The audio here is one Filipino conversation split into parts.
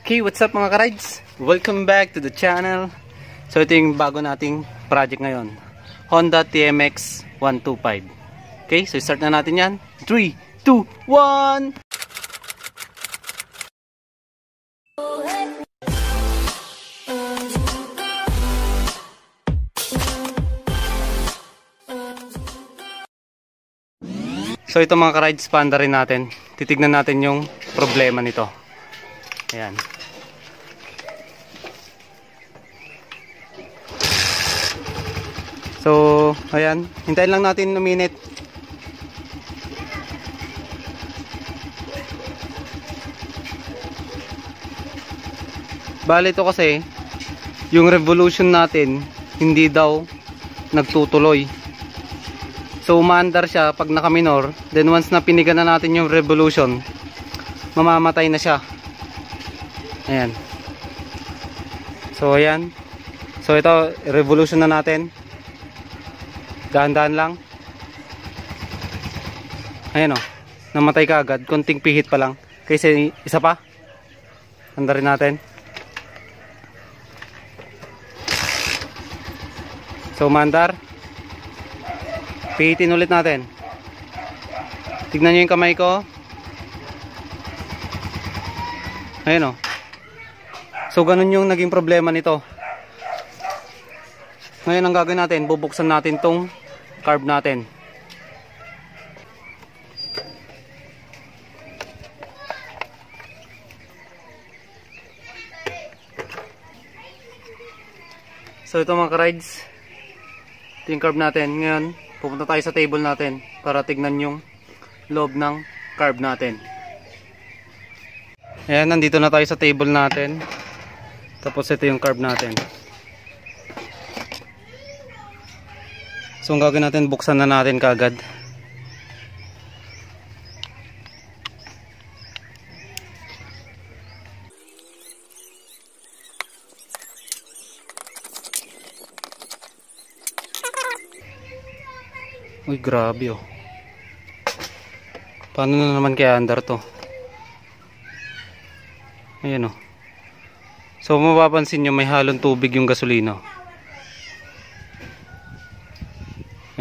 Okay, what's up mga ka-rides? Welcome back to the channel. So ito yung bago nating project ngayon, Honda TMX 125. Okay, so start na natin yan. 3, 2, 1. So ito mga ka-rides, panda rin natin. Titignan natin yung problema nito. Ayan. So, ayan. Hintayin lang natin 1 minute. Bale ito kasi, yung revolution natin, hindi daw nagtutuloy. So, umaandar siya pag naka-minor. Then once na pinigan na natin yung revolution, mamamatay na siya. Ayan. So, ayan. So, ito, revolution na natin. Dahan-dahan lang. Ayan o. Namatay ka agad. Konting pihit pa lang. Kasi isa pa. Andarin natin. So, mandar. Pihitin ulit natin. Tignan nyo yung kamay ko. Ayan o. So, ganun yung naging problema nito. Ngayon, ang gagawin natin, bubuksan natin tong carb natin. So, ito mga ka-rides. Ito yung carb natin. Ngayon, pupunta tayo sa table natin para tignan yung loob ng carb natin. Ayan, nandito na tayo sa table natin. Tapos ito yung carb natin. So ang gagawin natin, buksan na natin kaagad. Uy, grabe oh. Paano na naman kaya andar to? Ayan oh. So mapapansin nyo, may halong tubig yung gasolina.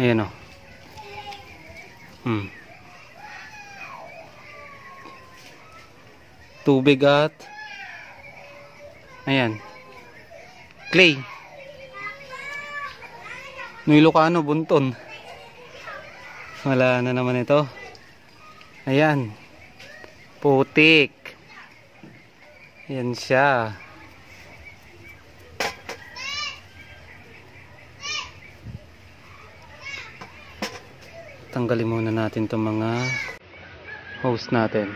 Ayan o. Tubig at ayan, clay. Ilocano, bunton. Wala na naman ito. Ayan, putik. Ayan siya. Tanggalin muna natin itong mga hose natin.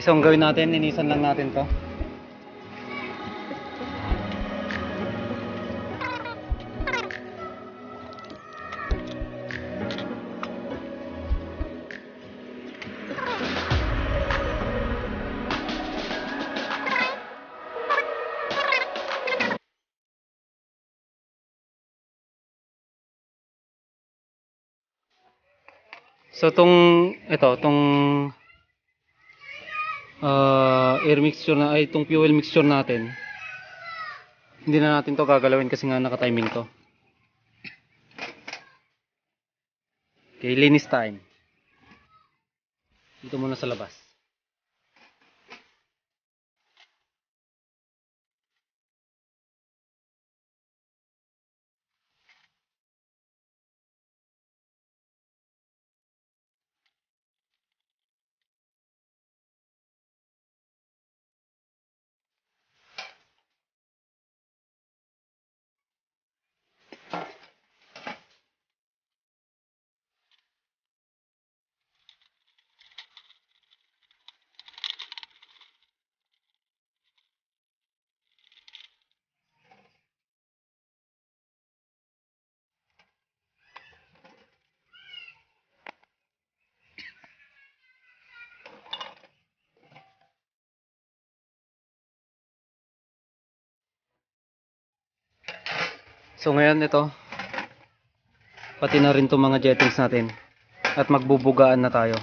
So ang gawin natin, linisan lang natin to. So itong air mixture na ay itong fuel mixture natin, hindi na natin to gagalawin kasi nga naka-timing to. Okay, linis time. Dito muna sa labas. So ngayon ito, pati na rin itong mga jettings natin, at magbubugaan na tayo.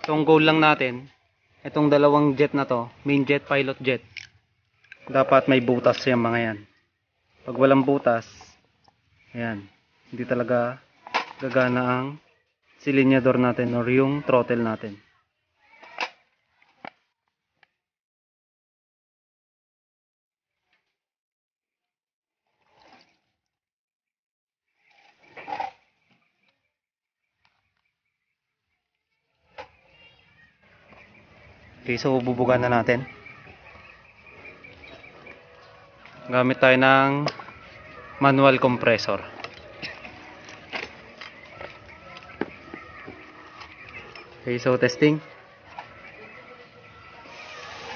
So ang goal lang natin, itong dalawang jet na to, main jet, pilot jet, dapat may butas yung mga yan. Pag walang butas, ayan, hindi talaga gagana ang silinyador natin or yung throttle natin. Okay, so bubugan na natin. Gamit tayo ng manual compressor. Okay, so testing.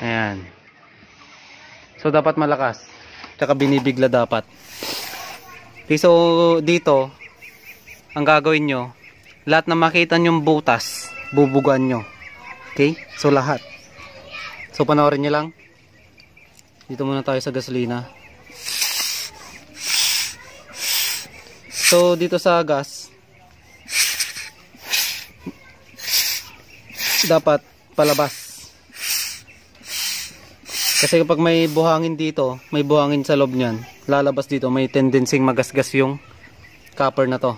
Ayan. So dapat malakas. Tsaka binibigla dapat. Okay, so dito, ang gagawin nyo, lahat na makita nyong butas, bubugan nyo. Okay, so lahat. So panoorin nyo lang. Dito muna tayo sa gasolina. So dito sa gas, dapat palabas. Kasi kapag may buhangin dito, may buhangin sa loob niyan, lalabas dito, may tendency magasgas yung copper na to.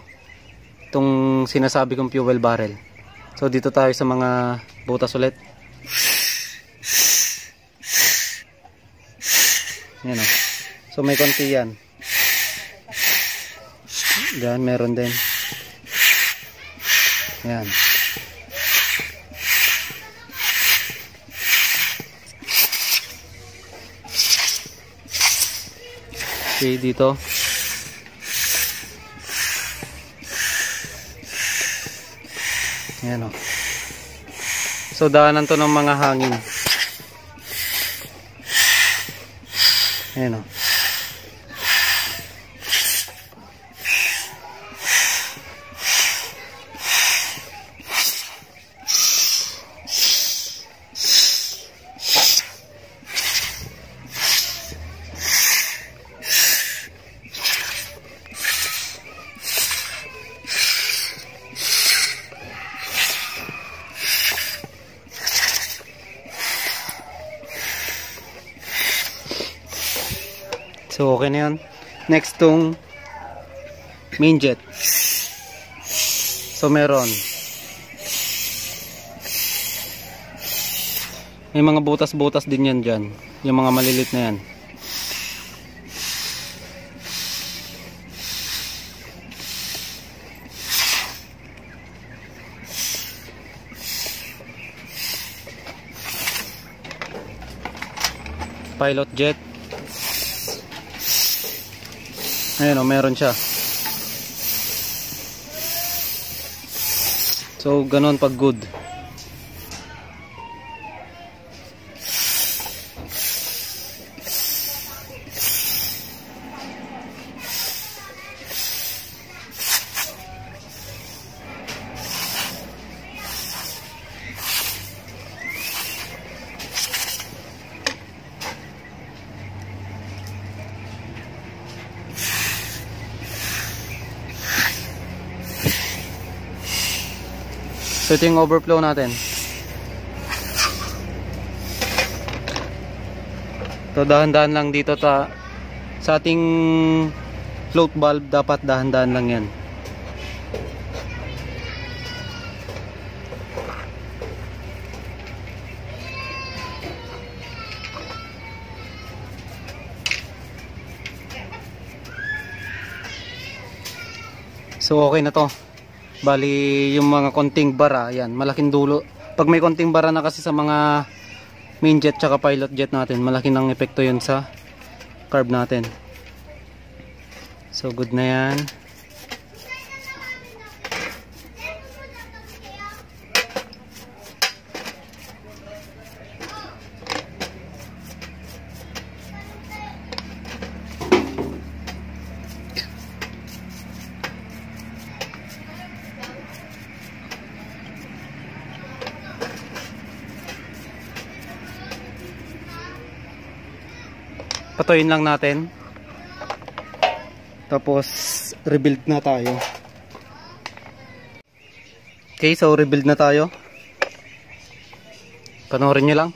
Itong sinasabi kong fuel barrel. So dito tayo sa mga butas ulit. Yan o. So may konti yan. Diyan meron din. Yan. Okay, dito. Yan o. So daanan to ng mga hangin. Ayan o. So okay na yan. Next tong main jet. So meron. May mga butas-butas din yan dyan. Yung mga malilit na yan. Pilot jet. Ayan o, meron siya. So, ganon pag good. So ito yung overflow natin. So dahan-dahan lang dito sa ating float valve, dapat dahan-dahan lang yan. So okay na to. Bali yung mga konting bara, yan, malaking dulo. Pag may konting bara na kasi sa mga main jet tsaka pilot jet natin, malaki ng epekto yun sa carb natin. So good na yan. Patuyin lang natin. Tapos rebuild na tayo. Okay, so rebuild na tayo. Panoorin nyo lang.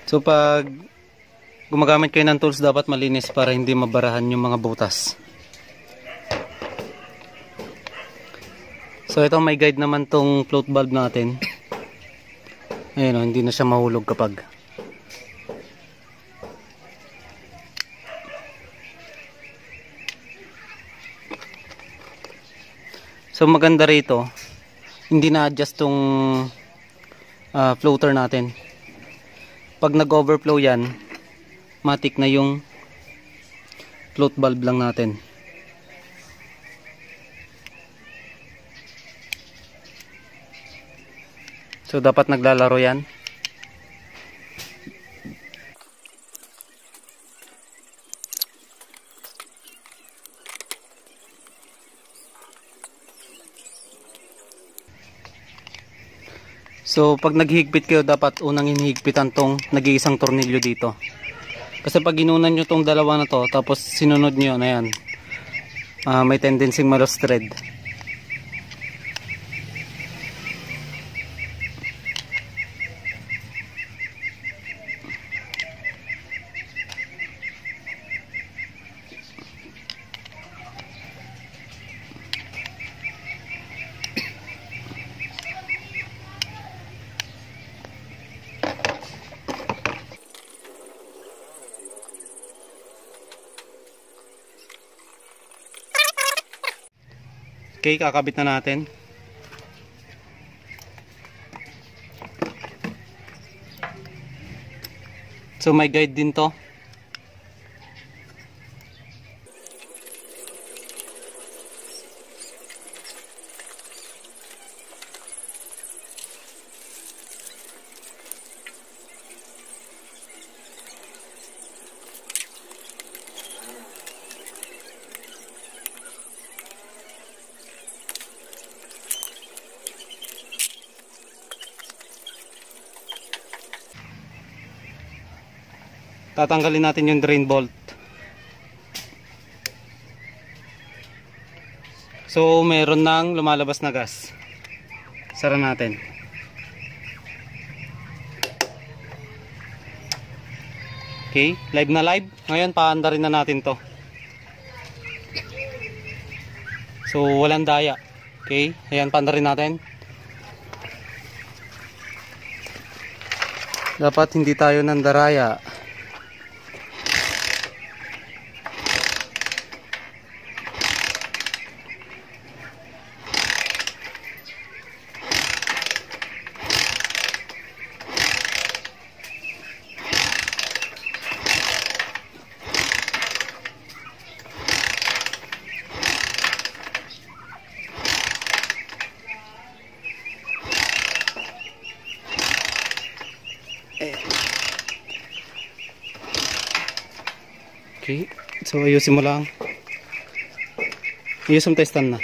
So pag gumagamit kayo ng tools, dapat malinis para hindi mabarahan yung mga butas. So ito, may guide naman tong float valve natin. Ayun o, hindi na siya mahulog kapag. So maganda rito, hindi na-adjust tong floater natin. Pag nag-overflow yan, matik na yung float valve lang natin. So dapat naglalaro yan. So pag naghihigpit kayo, dapat unang hinihigpitan tong nag-iisang tornilyo dito. Kasi pag ginunan nyo tong dalawa na to, tapos sinunod nyo na yan, may tendency ma-lost thread. Okay, kakabit na natin. So may guide din to. Tatanggalin natin yung drain bolt. So meron nang lumalabas na gas. Sara natin. Okay, live na live. Ngayon paandarin na natin to. So walang daya. Okay, ayan, paandarin natin. Dapat hindi tayo nandaraya. Okay, so ayusin mo lang. Ayusin mo testan na.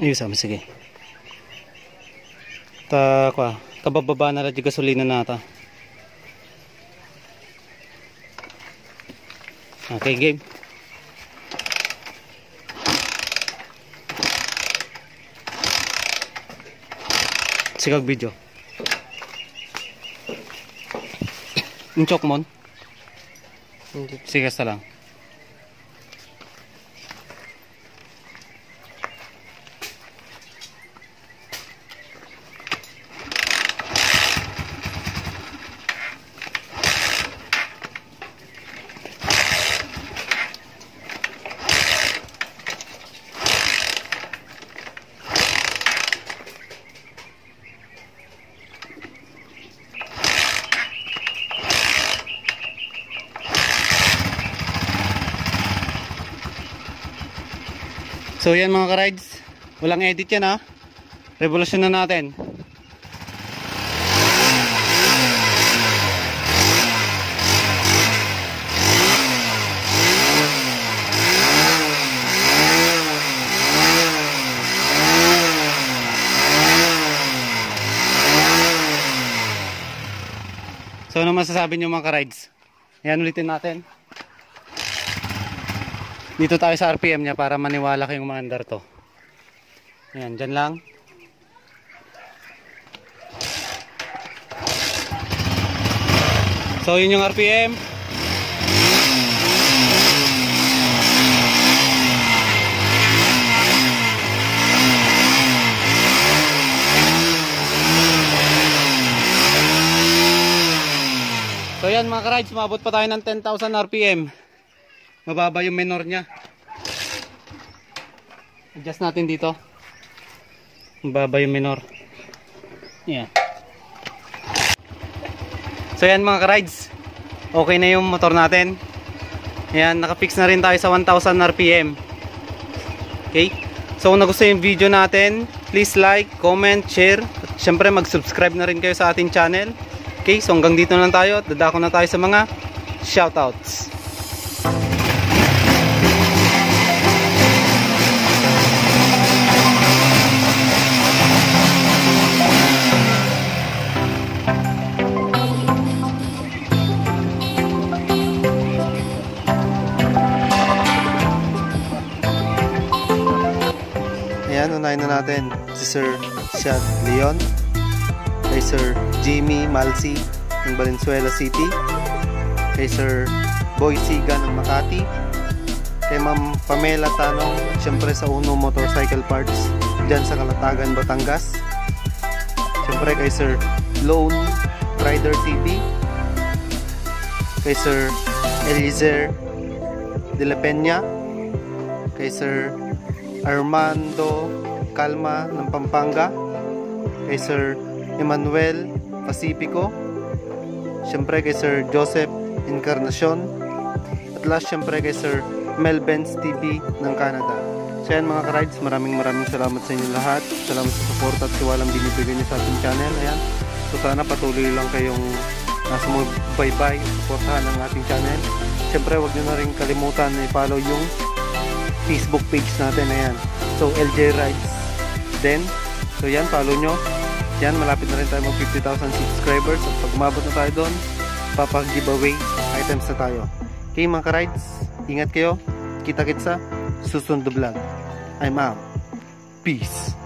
Ayusin mo, sige. Kabababa na lang yung gasolina nata. Okay, game. Sigag video. Inchok mon? Sige, sa lang. So yan mga ka-rides, walang edit yan ha. Revolution na natin. So ano masasabi nyo mga ka-rides? Ayan, ulitin natin. Dito tayo sa RPM niya para maniwala kayong maandar to. Ayan, dyan lang. So yun yung RPM. So yan mga ka-rides, umabot pa tayo ng 10,000 RPM. Mababa yung minor nya. Adjust natin dito. Mababa yung minor. Yan. So yan mga ka-rides, okay na yung motor natin. Yan, nakafix na rin tayo sa 1,000 RPM. Okay. So kung nagustuhan yung video natin, please like, comment, share. At syempre mag-subscribe na rin kayo sa ating channel. Okay, so hanggang dito na lang tayo at dadako na tayo sa mga shoutouts. Ayan, unahin na natin si Sir Shad Leon, kay Sir Jimmy Malsi ng Valenzuela City, kay Sir Boy Siga ng Makati, kay Ma'am Pamela Tanong, siyempre sa Uno Motorcycle Parts dyan sa Calatagan, Batangas, siyempre kay Sir Lone Rider TV, kay Sir Eliezer de la Peña, kay Sir Armando Calma ng Pampanga, kay Sir Emmanuel Pacifico, siyempre kay Sir Joseph Encarnacion, at last siyempre kay Sir Mel Benz TV ng Canada. So yan mga ka-rides, maraming salamat sa inyo lahat. Salamat sa support at tiwalang binibigay niyo sa ating channel. Ayan. So sana patuloy lang kayong sumubaybay, supportahan ang ating channel. Siyempre wag nyo na rin kalimutan na i-follow yung Facebook page natin. Ayan. So LJ Rides then. So yan, follow nyo. Yan, malapit na rin tayo mag 50,000 subscribers. At pag umabot na tayo doon, papag-giveaway items na tayo. Okay mga ka-rides, ingat kayo. Kita-kits sa susunod vlog. I'm out. Peace.